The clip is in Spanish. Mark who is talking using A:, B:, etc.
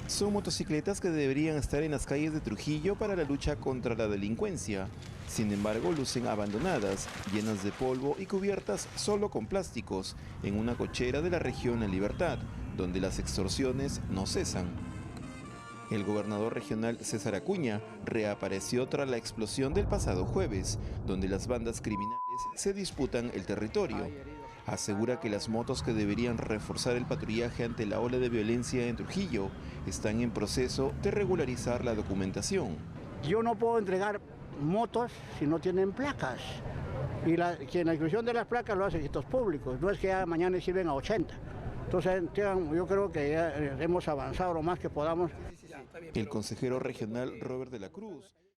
A: Son motocicletas que deberían estar en las calles de Trujillo para la lucha contra la delincuencia. Sin embargo, lucen abandonadas, llenas de polvo y cubiertas solo con plásticos, en una cochera de la región La Libertad, donde las extorsiones no cesan. El gobernador regional César Acuña reapareció tras la explosión del pasado jueves, donde las bandas criminales se disputan el territorio. Asegura que las motos que deberían reforzar el patrullaje ante la ola de violencia en Trujillo están en proceso de regularizar la documentación.
B: Yo no puedo entregar motos si no tienen placas. Y la inclusión de las placas lo hacen estos públicos, no es que ya mañana sirven a 80. Entonces, yo creo que ya hemos avanzado lo más que podamos.
A: El consejero regional Robert de la Cruz